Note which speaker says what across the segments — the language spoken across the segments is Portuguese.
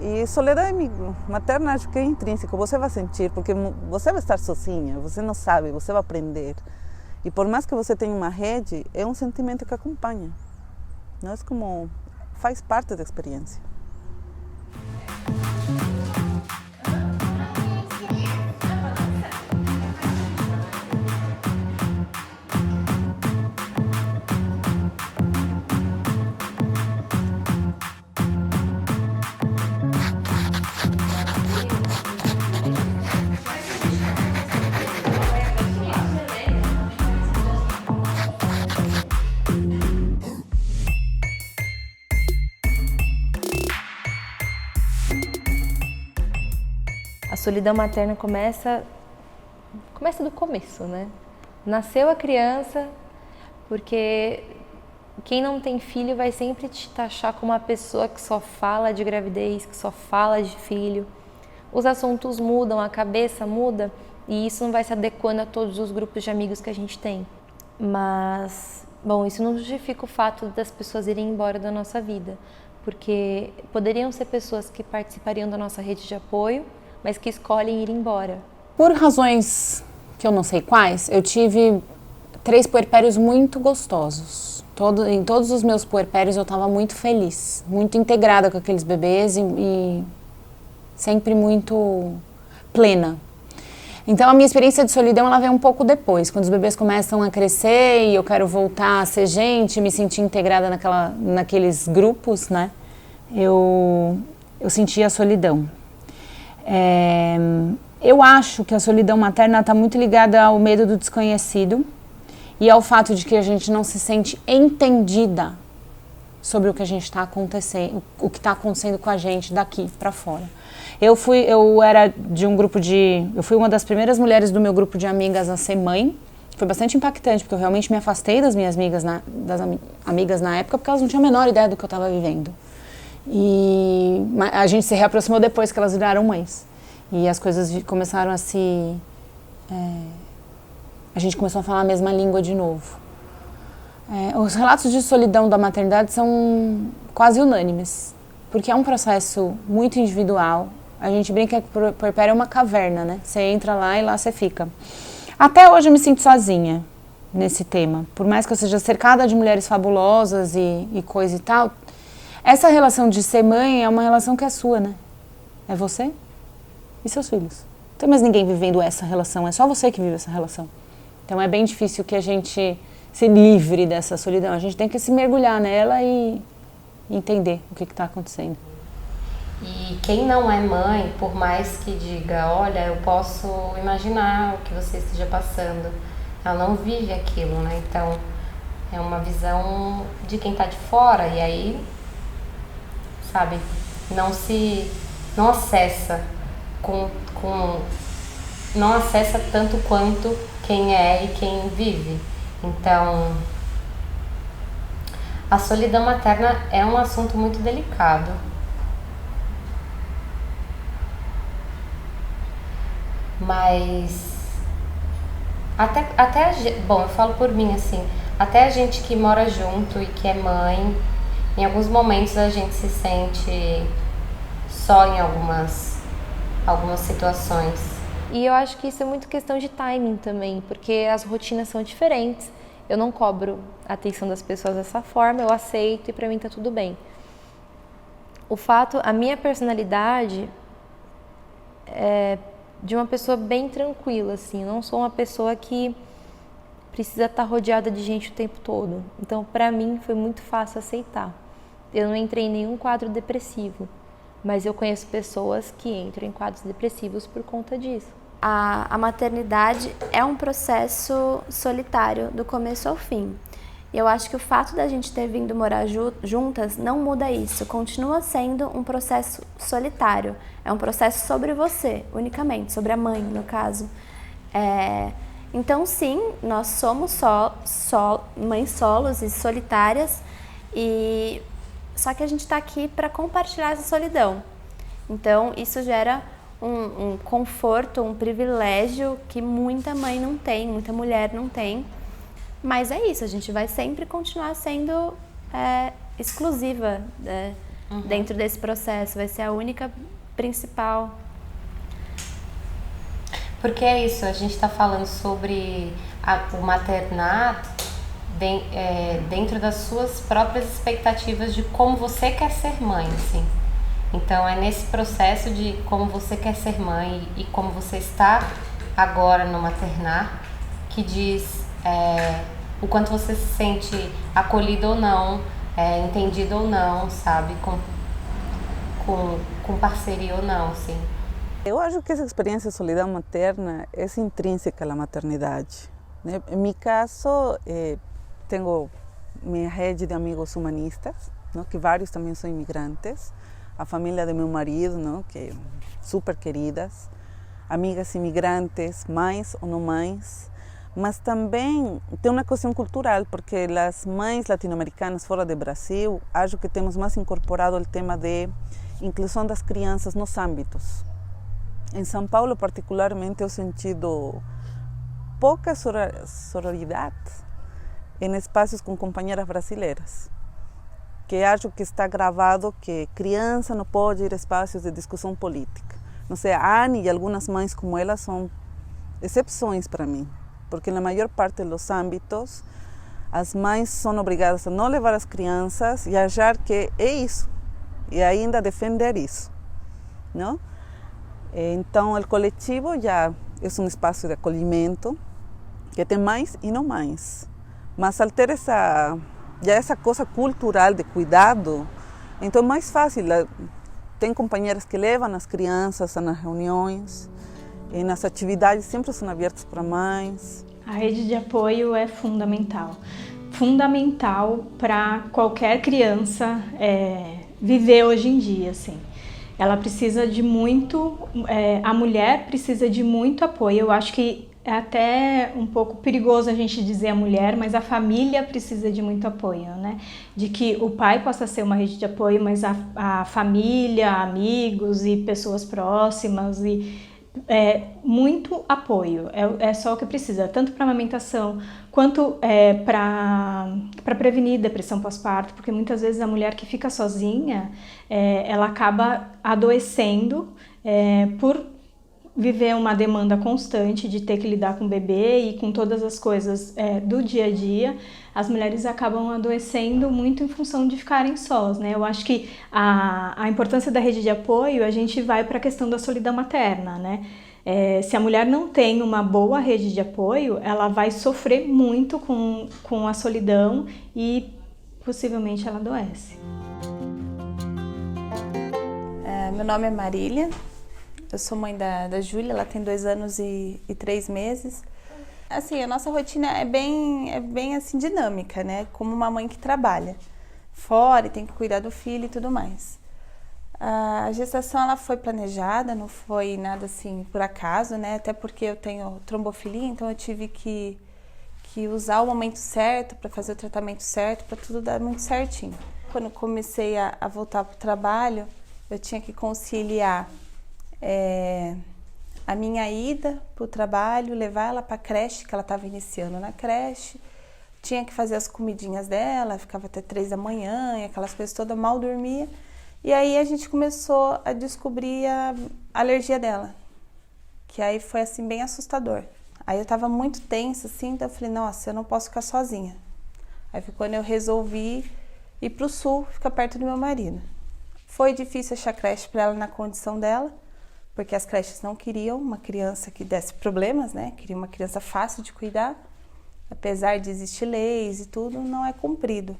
Speaker 1: E soledade materna acho que é intrínseco, você vai sentir, porque você vai estar sozinha, você não sabe, você vai aprender. E por mais que você tenha uma rede, é um sentimento que acompanha. Não é como faz parte da experiência.
Speaker 2: A solidão materna começa do começo, né? Nasceu a criança, porque quem não tem filho vai sempre te taxar como uma pessoa que só fala de gravidez, que só fala de filho. Os assuntos mudam, a cabeça muda e isso não vai se adequando a todos os grupos de amigos que a gente tem. Mas, bom, isso não justifica o fato das pessoas irem embora da nossa vida, porque poderiam ser pessoas que participariam da nossa rede de apoio, mas que escolhem ir embora.
Speaker 3: Por razões que eu não sei quais, eu tive 3 puerpérios muito gostosos. Em todos os meus puerpérios eu estava muito feliz, muito integrada com aqueles bebês e sempre muito plena. Então a minha experiência de solidão ela vem um pouco depois, quando os bebês começam a crescer e eu quero voltar a ser gente, me sentir integrada naqueles grupos, né? Eu senti a solidão. Eu acho que a solidão materna está muito ligada ao medo do desconhecido e ao fato de que a gente não se sente entendida sobre o que a gente está acontecendo, o que está acontecendo com a gente daqui para fora. Eu fui uma das primeiras mulheres do meu grupo de amigas a ser mãe. Foi bastante impactante, porque eu realmente me afastei das minhas amigas na época, porque elas não tinham a menor ideia do que eu estava vivendo. E a gente se reaproximou depois que elas viraram mães. E as coisas começaram a a gente começou a falar a mesma língua de novo. Os relatos de solidão da maternidade são quase unânimes, porque é um processo muito individual. A gente brinca que o puerpério é uma caverna, né? Você entra lá e lá você fica. Até hoje eu me sinto sozinha nesse tema. Por mais que eu seja cercada de mulheres fabulosas e coisa e tal, essa relação de ser mãe é uma relação que é sua, né? É você e seus filhos. Não tem mais ninguém vivendo essa relação, é só você que vive essa relação. Então é bem difícil que a gente se livre dessa solidão. A gente tem que se mergulhar nela e entender o que está acontecendo.
Speaker 4: E quem não é mãe, por mais que diga, olha, eu posso imaginar o que você esteja passando, ela não vive aquilo, né? Então é uma visão de quem está de fora e aí, sabe, não acessa não acessa tanto quanto quem é e quem vive. Então, a solidão materna é um assunto muito delicado. Mas bom, eu falo por mim assim, até a gente que mora junto e que é mãe, em alguns momentos a gente se sente só em algumas situações.
Speaker 2: E eu acho que isso é muito questão de timing também, porque as rotinas são diferentes. Eu não cobro a atenção das pessoas dessa forma, eu aceito e pra mim tá tudo bem. A minha personalidade é de uma pessoa bem tranquila, assim. Eu não sou uma pessoa que precisa estar rodeada de gente o tempo todo. Então, pra mim, foi muito fácil aceitar. Eu não entrei em nenhum quadro depressivo, mas eu conheço pessoas que entram em quadros depressivos por conta disso.
Speaker 5: A maternidade é um processo solitário do começo ao fim. E eu acho que o fato da gente ter vindo morar juntas não muda isso. Continua sendo um processo solitário. É um processo sobre você, unicamente, sobre a mãe, no caso. Então, sim, nós somos mães solos e solitárias, só que a gente está aqui para compartilhar essa solidão. Então, isso gera um conforto, um privilégio que muita mãe não tem, muita mulher não tem. Mas é isso, a gente vai sempre continuar sendo exclusiva dentro desse processo, vai ser a única principal.
Speaker 4: Porque é isso, a gente está falando sobre o maternar dentro das suas próprias expectativas de como você quer ser mãe, assim. Então é nesse processo de como você quer ser mãe e como você está agora no maternar que diz o quanto você se sente acolhido ou não, entendido ou não, sabe? Com parceria ou não, assim.
Speaker 1: Eu acho que essa experiência de solidão materna é intrínseca à maternidade, né? Em meu caso, tenho minha rede de amigos humanistas, não? Que vários também são imigrantes, a família de meu marido, não? Que super queridas, amigas imigrantes, mães ou não mães, mas também tem uma questão cultural, porque as mães latino-americanas fora do Brasil, acho que temos mais incorporado o tema de inclusão das crianças nos âmbitos. Em São Paulo, particularmente, eu sentido pouca sororidade em espaços com companheiras brasileiras, que acho que está gravado que criança não pode ir a espaços de discussão política. Não sei, a Anne e algumas mães como ela são exceções para mim, porque na maior parte dos âmbitos as mães são obrigadas a não levar as crianças e achar que é isso, e ainda defender isso, não? Então, o coletivo já é um espaço de acolhimento que tem mais e não mais. Mas ao ter essa coisa cultural de cuidado, então é mais fácil. Tem companheiras que levam as crianças nas reuniões, e nas atividades sempre são abertas para mães.
Speaker 6: A rede de apoio é fundamental. Fundamental para qualquer criança viver hoje em dia, assim. Ela precisa de muito, a mulher precisa de muito apoio. Eu acho que é até um pouco perigoso a gente dizer a mulher, mas a família precisa de muito apoio, né? De que o pai possa ser uma rede de apoio, mas a família, amigos e pessoas próximas muito apoio, é só o que precisa, tanto para amamentação quanto para prevenir depressão pós-parto, porque muitas vezes a mulher que fica sozinha, ela acaba adoecendo por viver uma demanda constante de ter que lidar com o bebê e com todas as coisas do dia a dia. As mulheres acabam adoecendo muito em função de ficarem sós, né? Eu acho que a importância da rede de apoio, a gente vai para a questão da solidão materna, né? Se a mulher não tem uma boa rede de apoio, ela vai sofrer muito com a solidão e possivelmente ela adoece.
Speaker 7: Meu nome é Marília, eu sou mãe da Júlia, ela tem 2 anos e 3 meses. Assim, a nossa rotina é bem assim, dinâmica, né? Como uma mãe que trabalha fora e tem que cuidar do filho e tudo mais. A gestação ela foi planejada, não foi nada assim por acaso, né? Até porque eu tenho trombofilia, então eu tive que usar o momento certo para fazer o tratamento certo, para tudo dar muito certinho. Quando eu comecei a voltar para o trabalho, eu tinha que conciliar a minha ida para o trabalho, levar ela para a creche, que ela estava iniciando na creche, tinha que fazer as comidinhas dela, ficava até 3 da manhã, e aquelas coisas todas, mal dormia. E aí a gente começou a descobrir a alergia dela, que aí foi assim bem assustador. Aí eu estava muito tensa assim, então eu falei, nossa, eu não posso ficar sozinha. Aí foi quando eu resolvi ir para o sul, ficar perto do meu marido. Foi difícil achar creche para ela na condição dela, porque as creches não queriam uma criança que desse problemas, né? Queriam uma criança fácil de cuidar. Apesar de existir leis e tudo, não é cumprido.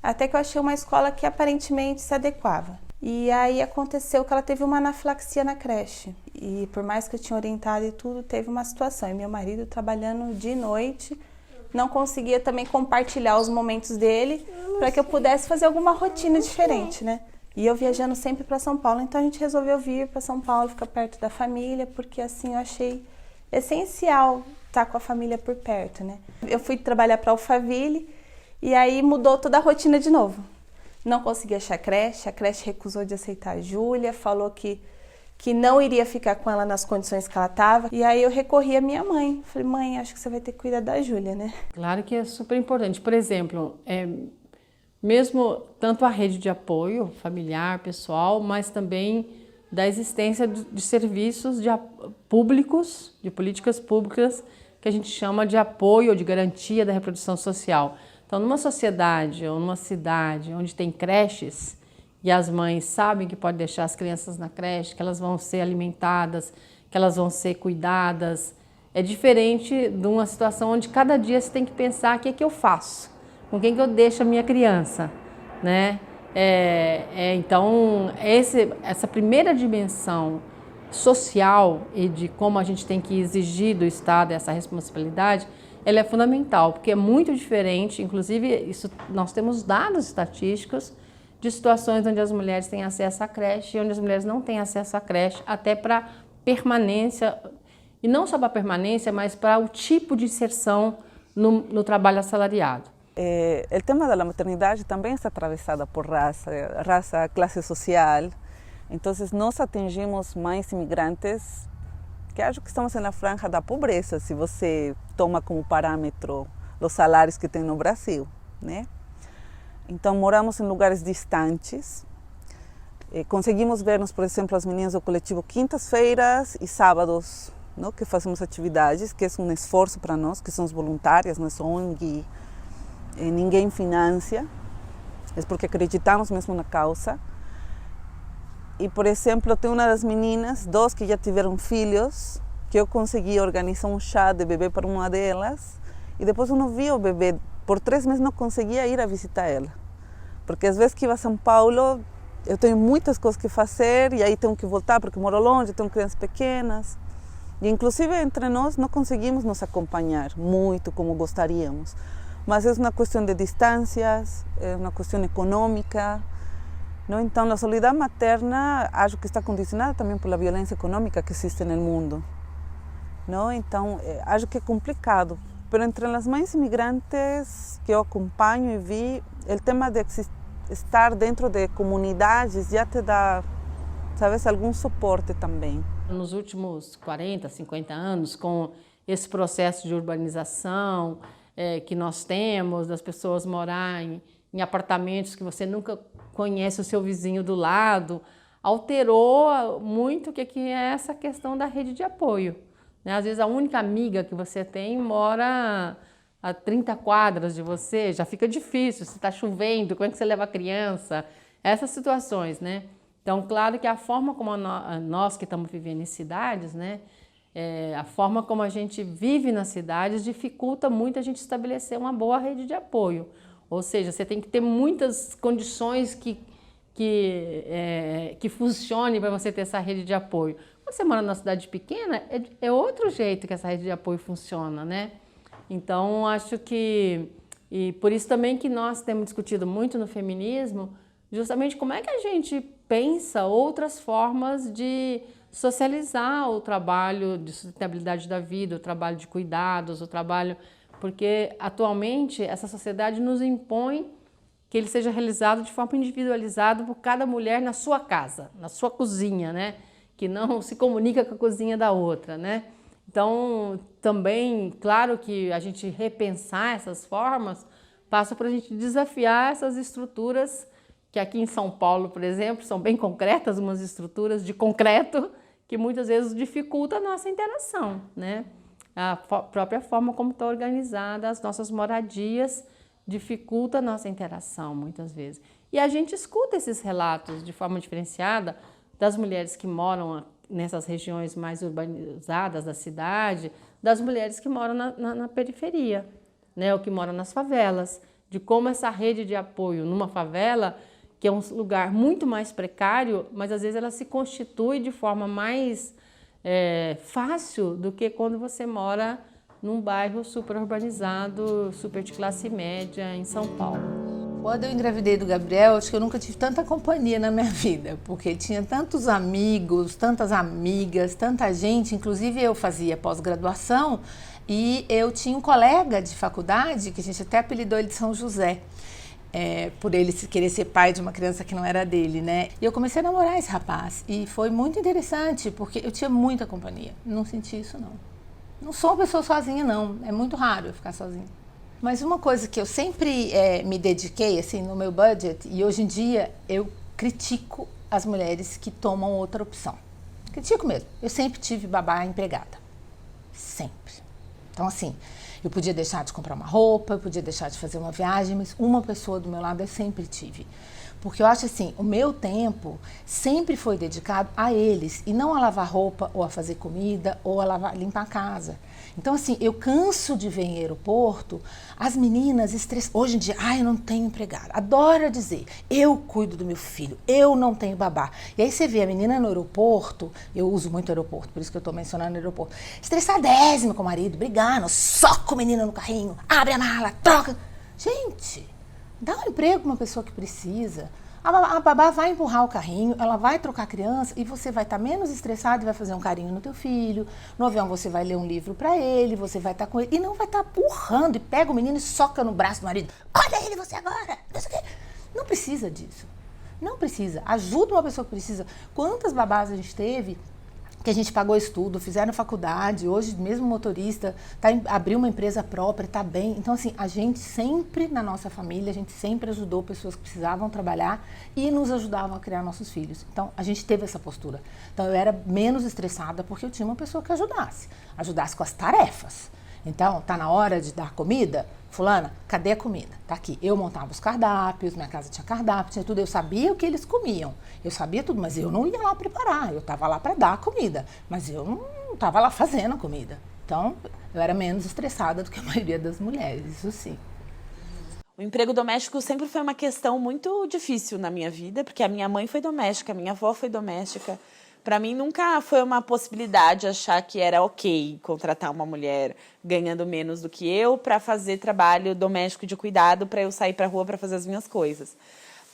Speaker 7: Até que eu achei uma escola que aparentemente se adequava. E aí aconteceu que ela teve uma anafilaxia na creche. E por mais que eu tinha orientado e tudo, teve uma situação. E meu marido trabalhando de noite, não conseguia também compartilhar os momentos dele para que eu pudesse fazer alguma rotina diferente, né? E eu viajando sempre para São Paulo, então a gente resolveu vir para São Paulo, ficar perto da família, porque assim eu achei essencial estar com a família por perto, né? Eu fui trabalhar para Alphaville e aí mudou toda a rotina de novo. Não consegui achar a creche recusou de aceitar a Júlia, falou que não iria ficar com ela nas condições que ela estava. E aí eu recorri à minha mãe. Falei, mãe, acho que você vai ter que cuidar da Júlia, né?
Speaker 8: Claro que é super importante. Por exemplo, mesmo tanto a rede de apoio familiar, pessoal, mas também da existência de serviços públicos, de políticas públicas, que a gente chama de apoio ou de garantia da reprodução social. Então, numa sociedade ou numa cidade onde tem creches e as mães sabem que pode deixar as crianças na creche, que elas vão ser alimentadas, que elas vão ser cuidadas, é diferente de uma situação onde cada dia você tem que pensar o que é que eu faço, com quem que eu deixo a minha criança, né? Então, essa primeira dimensão social e de como a gente tem que exigir do Estado essa responsabilidade, ela é fundamental, porque é muito diferente, inclusive isso, nós temos dados estatísticos de situações onde as mulheres têm acesso à creche e onde as mulheres não têm acesso à creche, até para permanência, e não só para permanência, mas para o tipo de inserção no trabalho assalariado.
Speaker 1: O tema da maternidade também está atravessado por raça, classe social. Então, nós atingimos mais imigrantes que acho que estamos na franja da pobreza, se você toma como parâmetro os salários que tem no Brasil, né? Então, moramos em lugares distantes. Conseguimos vermos, por exemplo, as meninas do coletivo quintas-feiras e sábados, não? Que fazemos atividades, que é um esforço para nós, que somos voluntárias, não é ONG, ninguém financia, é porque acreditamos mesmo na causa. E, por exemplo, tem uma das meninas, 2 que já tiveram filhos, que eu consegui organizar um chá de bebê para uma delas, e depois eu não vi o bebê, por 3 meses não conseguia ir a visitar ela. Porque às vezes que iba a São Paulo, eu tenho muitas coisas que fazer, e aí tenho que voltar porque moro longe, tenho crianças pequenas. E inclusive entre nós não conseguimos nos acompanhar muito como gostaríamos. Mas é uma questão de distâncias, é uma questão econômica. Não? Então, a solidão materna acho que está condicionada também pela violência econômica que existe no mundo. Não? Então, acho que é complicado. Mas entre as mães imigrantes que eu acompanho e vi, o tema de estar dentro de comunidades já te dá, sabes, algum suporte também.
Speaker 8: Nos últimos 40, 50 anos, com esse processo de urbanização que nós temos, das pessoas morarem em apartamentos que você nunca conhece o seu vizinho do lado, alterou muito o que é essa questão da rede de apoio. Né? Às vezes a única amiga que você tem mora a 30 quadras de você, já fica difícil, se está chovendo, como é que você leva a criança? Essas situações, né? Então, claro que a forma como nós que estamos vivendo em cidades, né? A forma como a gente vive nas cidades dificulta muito a gente estabelecer uma boa rede de apoio. Ou seja, você tem que ter muitas condições que funcionem para você ter essa rede de apoio. Quando você mora numa cidade pequena, é outro jeito que essa rede de apoio funciona, né? Então, acho que... E por isso também que nós temos discutido muito no feminismo, justamente como é que a gente pensa outras formas de socializar o trabalho de sustentabilidade da vida, o trabalho de cuidados, o trabalho... Porque, atualmente, essa sociedade nos impõe que ele seja realizado de forma individualizada por cada mulher na sua casa, na sua cozinha, né? Que não se comunica com a cozinha da outra, né? Então, também, claro que a gente repensar essas formas passa por a gente desafiar essas estruturas que aqui em São Paulo, por exemplo, são bem concretas, umas estruturas de concreto que muitas vezes dificulta a nossa interação, né? A própria forma como está organizada as nossas moradias dificulta a nossa interação muitas vezes. E a gente escuta esses relatos de forma diferenciada das mulheres que moram nessas regiões mais urbanizadas da cidade, das mulheres que moram na periferia, né, ou que moram nas favelas, de como essa rede de apoio numa favela, que é um lugar muito mais precário, mas às vezes ela se constitui de forma mais fácil do que quando você mora num bairro super urbanizado, super de classe média em São Paulo.
Speaker 9: Quando eu engravidei do Gabriel, acho que eu nunca tive tanta companhia na minha vida, porque tinha tantos amigos, tantas amigas, tanta gente, inclusive eu fazia pós-graduação e eu tinha um colega de faculdade, que a gente até apelidou ele de São José, por ele querer ser pai de uma criança que não era dele, né? E eu comecei a namorar esse rapaz e foi muito interessante, porque eu tinha muita companhia, não senti isso não. Não sou uma pessoa sozinha não, é muito raro eu ficar sozinha. Mas uma coisa que eu sempre me dediquei, assim, no meu budget, e hoje em dia eu critico as mulheres que tomam outra opção. Critico mesmo. Eu sempre tive babá empregada. Sempre. Então, assim, eu podia deixar de comprar uma roupa, eu podia deixar de fazer uma viagem, mas uma pessoa do meu lado eu sempre tive. Porque eu acho assim, o meu tempo sempre foi dedicado a eles, e não a lavar roupa, ou a fazer comida, ou a limpar a casa. Então, assim, eu canso de ver em aeroporto as meninas estressadas. Hoje em dia, eu não tenho empregada. Adoro dizer, eu cuido do meu filho, eu não tenho babá. E aí você vê a menina no aeroporto, eu uso muito aeroporto, por isso que eu estou mencionando o aeroporto, estressadésima com o marido, brigando, soca o menino no carrinho, abre a mala, troca. Gente, dá um emprego para uma pessoa que precisa. A babá vai empurrar o carrinho, ela vai trocar a criança e você vai estar menos estressado e vai fazer um carinho no teu filho. No avião você vai ler um livro para ele, você vai estar com ele e não vai estar empurrando e pega o menino e soca no braço do marido. Olha ele, você agora! Não precisa disso. Não precisa. Ajuda uma pessoa que precisa. Quantas babás a gente teve que a gente pagou estudo, fizeram faculdade, hoje mesmo motorista, abriu uma empresa própria, está bem. Então, assim, a gente sempre, na nossa família, a gente sempre ajudou pessoas que precisavam trabalhar e nos ajudavam a criar nossos filhos. Então, a gente teve essa postura. Então, eu era menos estressada porque eu tinha uma pessoa que ajudasse com as tarefas. Então, tá na hora de dar comida? Fulana, cadê a comida? Tá aqui. Eu montava os cardápios, minha casa tinha cardápio, tinha tudo. Eu sabia o que eles comiam. Eu sabia tudo, mas eu não ia lá preparar. Eu tava lá para dar a comida, mas eu não tava lá fazendo a comida. Então, eu era menos estressada do que a maioria das mulheres, isso sim.
Speaker 10: O emprego doméstico sempre foi uma questão muito difícil na minha vida, porque a minha mãe foi doméstica, a minha avó foi doméstica. Para mim, nunca foi uma possibilidade achar que era ok contratar uma mulher ganhando menos do que eu para fazer trabalho doméstico de cuidado, para eu sair para a rua para fazer as minhas coisas.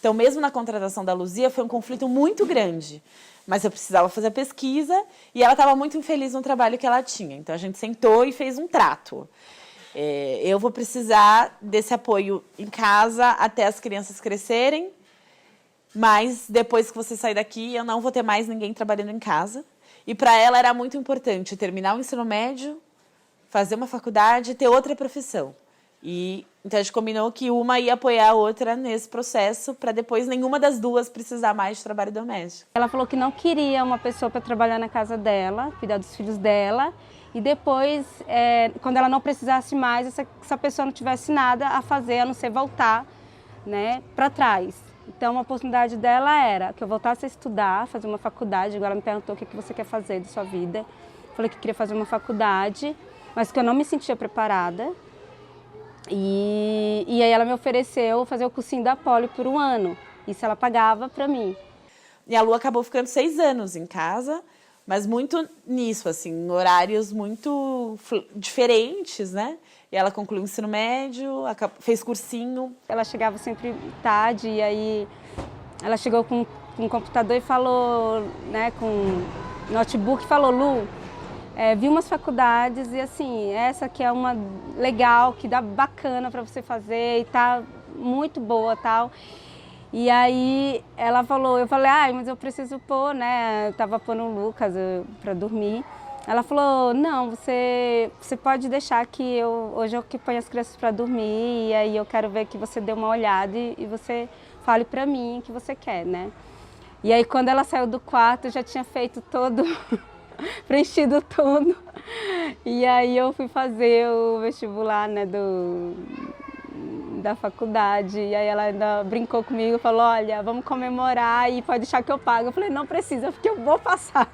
Speaker 10: Então, mesmo na contratação da Luzia, foi um conflito muito grande. Mas eu precisava fazer a pesquisa e ela estava muito infeliz no trabalho que ela tinha. Então, a gente sentou e fez um trato. Eu vou precisar desse apoio em casa até as crianças crescerem, mas depois que você sair daqui, eu não vou ter mais ninguém trabalhando em casa. E para ela era muito importante terminar o ensino médio, fazer uma faculdade, ter outra profissão. E então a gente combinou que uma ia apoiar a outra nesse processo para depois nenhuma das duas precisar mais de trabalho doméstico.
Speaker 11: Ela falou que não queria uma pessoa para trabalhar na casa dela, cuidar dos filhos dela. E depois, quando ela não precisasse mais, essa pessoa não tivesse nada a fazer, a não ser voltar, né, para trás. Então, a oportunidade dela era que eu voltasse a estudar, fazer uma faculdade. Agora ela me perguntou o que você quer fazer de sua vida. Falei que queria fazer uma faculdade, mas que eu não me sentia preparada. E aí ela me ofereceu fazer o cursinho da Poli por 1 ano. Isso ela pagava para mim.
Speaker 10: E a Lu acabou ficando 6 anos em casa, mas muito nisso, assim, horários muito diferentes, né? E ela concluiu o ensino médio, fez cursinho.
Speaker 11: Ela chegava sempre tarde e aí ela chegou com um computador e falou, né, com notebook, falou, Lu, vi umas faculdades e assim, essa aqui é uma legal, que dá bacana para você fazer e tá muito boa tal. E aí ela falou, eu falei, mas eu preciso pôr, né, eu tava pondo o Lucas para dormir. Ela falou, não, você pode deixar que hoje eu que ponho as crianças para dormir e aí eu quero ver que você dê uma olhada e você fale para mim o que você quer, né? E aí quando ela saiu do quarto, eu já tinha feito todo, preenchido tudo. E aí eu fui fazer o vestibular, né, da faculdade. E aí ela ainda brincou comigo, falou, olha, vamos comemorar e pode deixar que eu pago. Eu falei, não precisa, porque eu vou passar.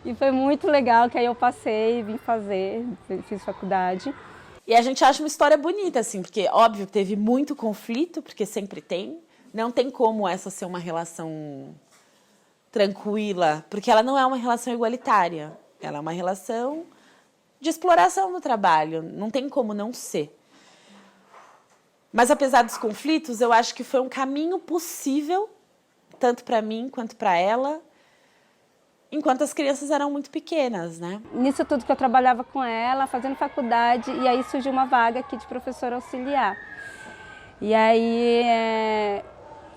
Speaker 11: E foi muito legal, que aí eu passei, vim fazer, fiz faculdade.
Speaker 10: E a gente acha uma história bonita, assim, porque, óbvio, teve muito conflito, porque sempre tem. Não tem como essa ser uma relação tranquila, porque ela não é uma relação igualitária. Ela é uma relação de exploração no trabalho, não tem como não ser. Mas, apesar dos conflitos, eu acho que foi um caminho possível, tanto para mim quanto para ela, enquanto as crianças eram muito pequenas, né?
Speaker 11: Nisso tudo que eu trabalhava com ela, fazendo faculdade, e aí surgiu uma vaga aqui de professora auxiliar. E aí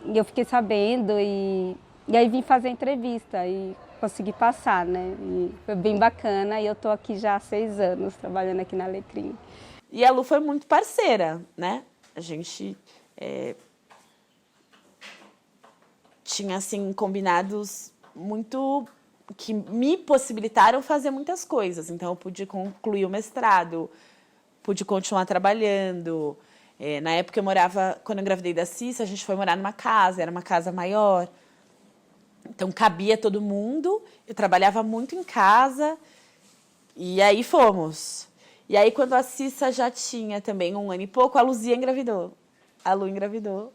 Speaker 11: eu fiquei sabendo e aí vim fazer a entrevista e consegui passar, né? E foi bem bacana e eu estou aqui já há 6 anos trabalhando aqui na Alecrim.
Speaker 10: E a Lu foi muito parceira, né? A gente tinha, assim, combinados muito que me possibilitaram fazer muitas coisas. Então, eu pude concluir o mestrado, pude continuar trabalhando. Na época, quando eu engravidei da Cissa, a gente foi morar numa casa, era uma casa maior. Então, cabia todo mundo, eu trabalhava muito em casa, e aí fomos. E aí, quando a Cissa já tinha também 1 ano e pouco, a Luzia engravidou. A Lu engravidou.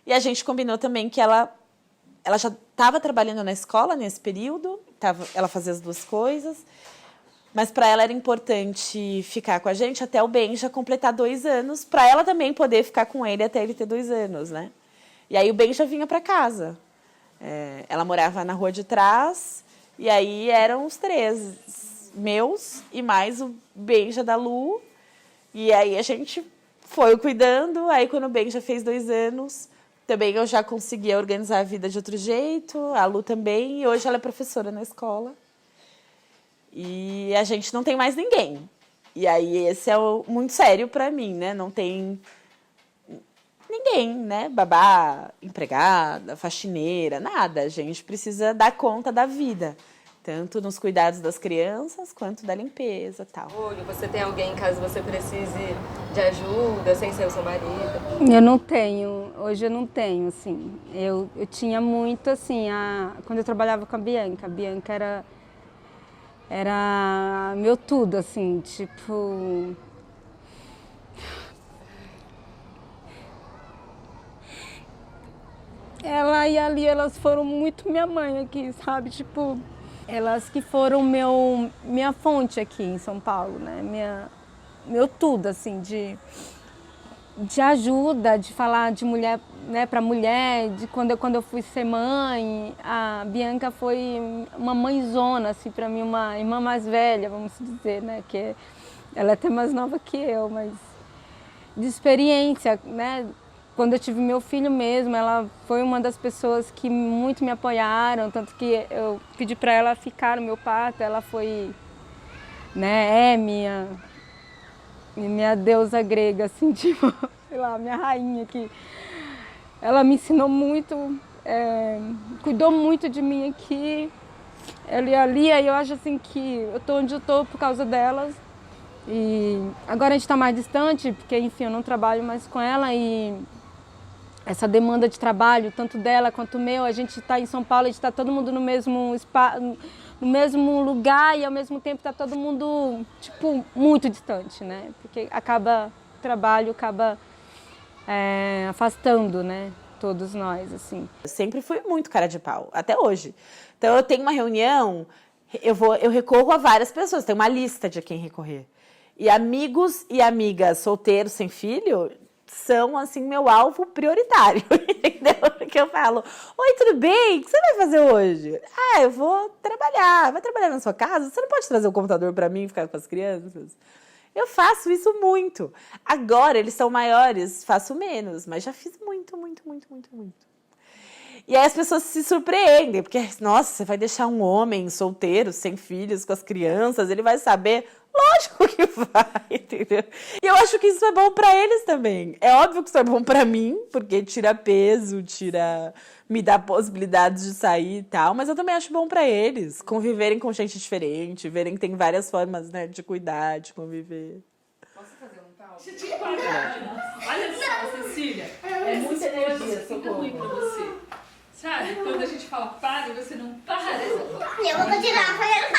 Speaker 10: E a gente combinou também que ela já estava trabalhando na escola nesse período, ela fazia as 2 coisas, mas para ela era importante ficar com a gente até o Benja completar 2 anos, para ela também poder ficar com ele até ele ter 2 anos, né? E aí o Benja vinha para casa. Ela morava na rua de trás, e aí eram os 3 meus e mais o Benja da Lu. E aí a gente foi cuidando, aí quando o Benja fez 2 anos... Também eu já conseguia organizar a vida de outro jeito, a Lu também, e hoje ela é professora na escola. E a gente não tem mais ninguém. E aí esse é muito sério para mim, né? Não tem ninguém, né? Babá, empregada, faxineira, nada. A gente precisa dar conta da vida. Tanto nos cuidados das crianças, quanto da limpeza e tal.
Speaker 2: Você tem alguém caso você precise de ajuda, sem ser o seu marido?
Speaker 11: Eu não tenho, hoje eu não tenho, assim. Eu tinha muito, assim, quando eu trabalhava com a Bianca era meu tudo, assim, tipo... Ela e a Lia, elas foram muito minha mãe aqui, sabe, tipo... Elas que foram minha fonte aqui em São Paulo, né? Meu tudo, assim, de ajuda, de falar de mulher, né, para mulher, de quando eu fui ser mãe. A Bianca foi uma mãezona, assim, para mim, uma irmã mais velha, vamos dizer, né? Que ela é até mais nova que eu, mas de experiência, né? Quando eu tive meu filho mesmo, ela foi uma das pessoas que muito me apoiaram, tanto que eu pedi para ela ficar no meu parto, ela foi, né, minha deusa grega, assim, tipo, sei lá, minha rainha, que ela me ensinou muito, cuidou muito de mim aqui, ela e a Lia, e eu acho assim que eu tô onde eu tô por causa delas. E agora a gente está mais distante, porque, enfim, eu não trabalho mais com ela e essa demanda de trabalho, tanto dela quanto o meu, a gente está em São Paulo, a gente está todo mundo no mesmo lugar e ao mesmo tempo está todo mundo, tipo, muito distante, né? Porque o trabalho acaba afastando, né? Todos nós, assim.
Speaker 10: Eu sempre fui muito cara de pau, até hoje. Então eu tenho uma reunião, eu recorro a várias pessoas, tem uma lista de quem recorrer. E amigos e amigas solteiros sem filho são, assim, meu alvo prioritário, entendeu? Porque eu falo, oi, tudo bem? O que você vai fazer hoje? Eu vou trabalhar. Vai trabalhar na sua casa? Você não pode trazer o computador para mim e ficar com as crianças? Eu faço isso muito. Agora, eles são maiores, faço menos, mas já fiz muito, muito, muito, muito, muito. E aí as pessoas se surpreendem, porque, nossa, você vai deixar um homem solteiro, sem filhos, com as crianças, ele vai saber... Lógico que vai, entendeu? E eu acho que isso é bom pra eles também. É óbvio que isso é bom pra mim, porque tira peso, me dá possibilidades de sair e tal, mas eu também acho bom pra eles conviverem com gente diferente, verem que tem várias formas, né, de cuidar, de conviver.
Speaker 12: Posso fazer um pau? Olha só, Cecília, muita energia, socorro. Ruim pra você. Sabe? Quando a gente fala para e você não para.
Speaker 13: Eu vou continuar fazendo